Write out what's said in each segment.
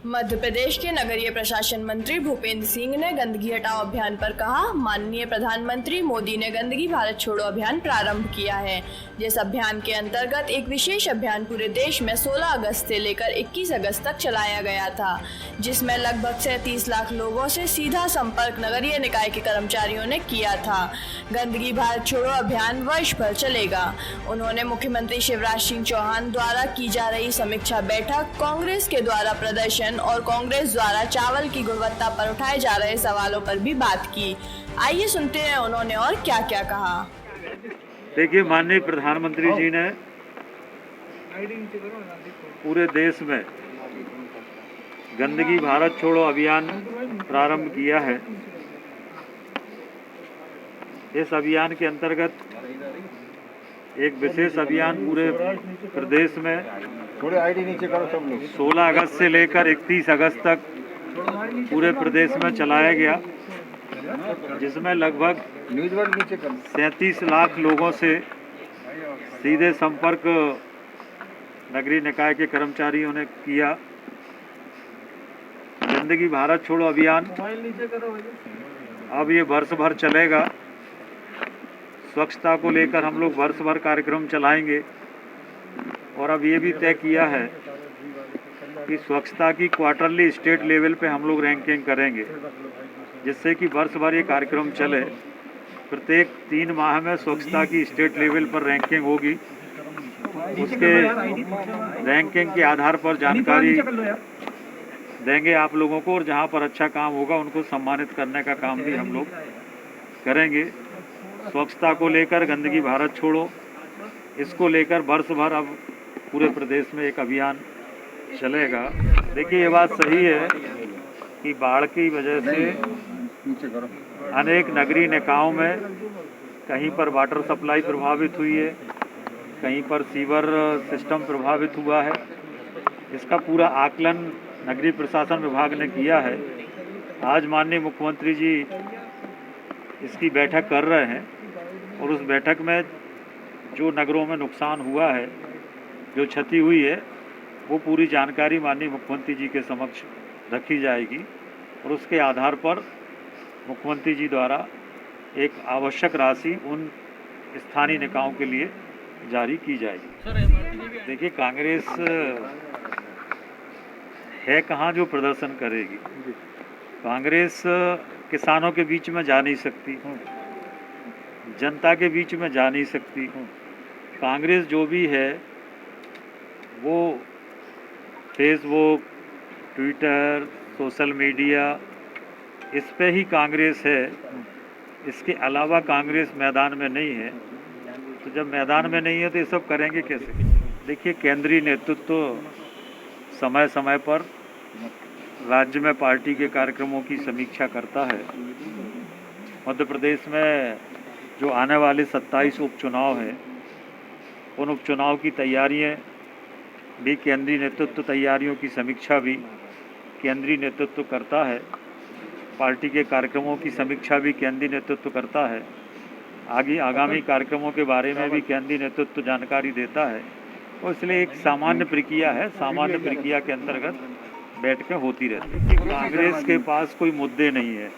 मध्य प्रदेश के नगरीय प्रशासन मंत्री भूपेंद्र सिंह ने गंदगी हटाओ अभियान पर कहा, माननीय प्रधानमंत्री मोदी ने गंदगी भारत छोड़ो अभियान प्रारंभ किया है। जिस अभियान के अंतर्गत एक विशेष अभियान पूरे देश में 16 अगस्त से लेकर 21 अगस्त तक चलाया गया था, जिसमें लगभग 37 लाख लोगों से सीधा संपर्क नगरीय निकाय के कर्मचारियों ने किया था। गंदगी भारत छोड़ो अभियान वर्ष भर चलेगा। उन्होंने मुख्यमंत्री शिवराज सिंह चौहान द्वारा की जा रही समीक्षा बैठक, कांग्रेस के द्वारा प्रदर्शन और कांग्रेस द्वारा चावल की गुणवत्ता पर उठाए जा रहे सवालों पर भी बात की। आइए सुनते हैं उन्होंने और क्या क्या कहा। देखिए, माननीय प्रधानमंत्री जी ने पूरे देश में गंदगी भारत छोड़ो अभियान प्रारंभ किया है। इस अभियान के अंतर्गत एक विशेष अभियान पूरे प्रदेश में 16 अगस्त से लेकर 31 अगस्त तक पूरे प्रदेश में चलाया गया, जिसमें लगभग 37 लाख लोगों से सीधे संपर्क नगरीय निकाय के कर्मचारियों ने किया। गंदगी भारत छोड़ो अभियान अब ये वर्ष भर चलेगा। स्वच्छता को लेकर हम लोग वर्ष भर कार्यक्रम चलाएंगे और अब ये भी तय किया है कि स्वच्छता की क्वार्टरली स्टेट लेवल पे हम लोग रैंकिंग करेंगे, जिससे कि वर्ष भर ये कार्यक्रम चले। प्रत्येक 3 माह में स्वच्छता की स्टेट लेवल पर रैंकिंग होगी। उसके रैंकिंग के आधार पर जानकारी देंगे आप लोगों को, और जहाँ पर अच्छा काम होगा उनको सम्मानित करने का काम भी हम लोग करेंगे। स्वच्छता को लेकर गंदगी भारत छोड़ो, इसको लेकर वर्ष भर अब पूरे प्रदेश में एक अभियान चलेगा। देखिए, ये बात सही है कि बाढ़ की वजह से अनेक नगरीय निकायों में कहीं पर वाटर सप्लाई प्रभावित हुई है, कहीं पर सीवर सिस्टम प्रभावित हुआ है। इसका पूरा आकलन नगरीय प्रशासन विभाग ने किया है। आज माननीय मुख्यमंत्री जी इसकी बैठक कर रहे हैं और उस बैठक में जो नगरों में नुकसान हुआ है, जो क्षति हुई है, वो पूरी जानकारी माननीय मुख्यमंत्री जी के समक्ष रखी जाएगी और उसके आधार पर मुख्यमंत्री जी द्वारा एक आवश्यक राशि उन स्थानीय निकायों के लिए जारी की जाएगी। देखिए, कांग्रेस है कहाँ जो प्रदर्शन करेगी। कांग्रेस किसानों के बीच में जा नहीं सकती, जनता के बीच में जा नहीं सकती। कांग्रेस जो भी है वो फेसबुक, ट्विटर, सोशल मीडिया, इस पे ही कांग्रेस है। इसके अलावा कांग्रेस मैदान में नहीं है। तो जब मैदान में नहीं है तो ये सब करेंगे कैसे। देखिए, केंद्रीय नेतृत्व समय समय पर राज्य में पार्टी के कार्यक्रमों की समीक्षा करता है। मध्य प्रदेश में जो आने वाले 27 उपचुनाव हैं, उन उपचुनाव की तैयारियां भी केंद्रीय नेतृत्व, तैयारियों की समीक्षा भी केंद्रीय नेतृत्व करता है। पार्टी के कार्यक्रमों की समीक्षा भी केंद्रीय नेतृत्व करता है। आगामी कार्यक्रमों के बारे में भी केंद्रीय नेतृत्व जानकारी देता है। और इसलिए एक सामान्य प्रक्रिया है। सामान्य प्रक्रिया के अंतर्गत बैठकें होती रहती हैं। कांग्रेस के पास कोई मुद्दे नहीं है।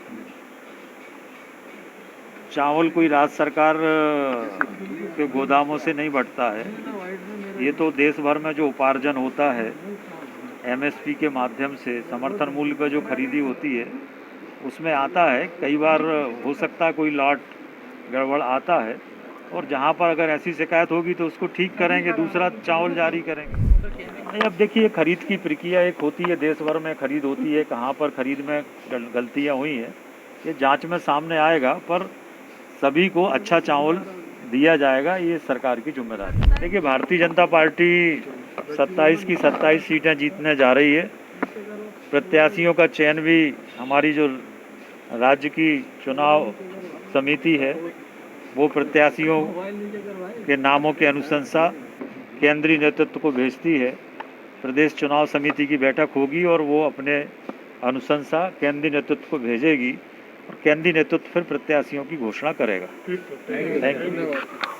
चावल कोई राज्य सरकार के गोदामों से नहीं बढ़ता है। ये तो देश भर में जो उपार्जन होता है एमएसपी के माध्यम से, समर्थन मूल्य पर जो खरीदी होती है, उसमें आता है। कई बार हो सकता है कोई लॉट गड़बड़ आता है, और जहाँ पर अगर ऐसी शिकायत होगी तो उसको ठीक करेंगे, दूसरा चावल जारी करेंगे। नहीं, अब देखिए, खरीद की प्रक्रिया एक होती है, देश भर में खरीद होती है। कहाँ पर खरीद में गलतियाँ हुई हैं ये जांच में सामने आएगा, पर सभी को अच्छा चावल दिया जाएगा, ये सरकार की जिम्मेदारी है। देखिए, भारतीय जनता पार्टी 27 की 27 सीटें जीतने जा रही है। प्रत्याशियों का चयन भी हमारी जो राज्य की चुनाव समिति है वो प्रत्याशियों के नामों के अनुशंसा केंद्रीय नेतृत्व को भेजती है। प्रदेश चुनाव समिति की बैठक होगी और वो अपने अनुशंसा केंद्रीय नेतृत्व को भेजेगी और केंद्रीय नेतृत्व फिर प्रत्याशियों की घोषणा करेगा। Thank you.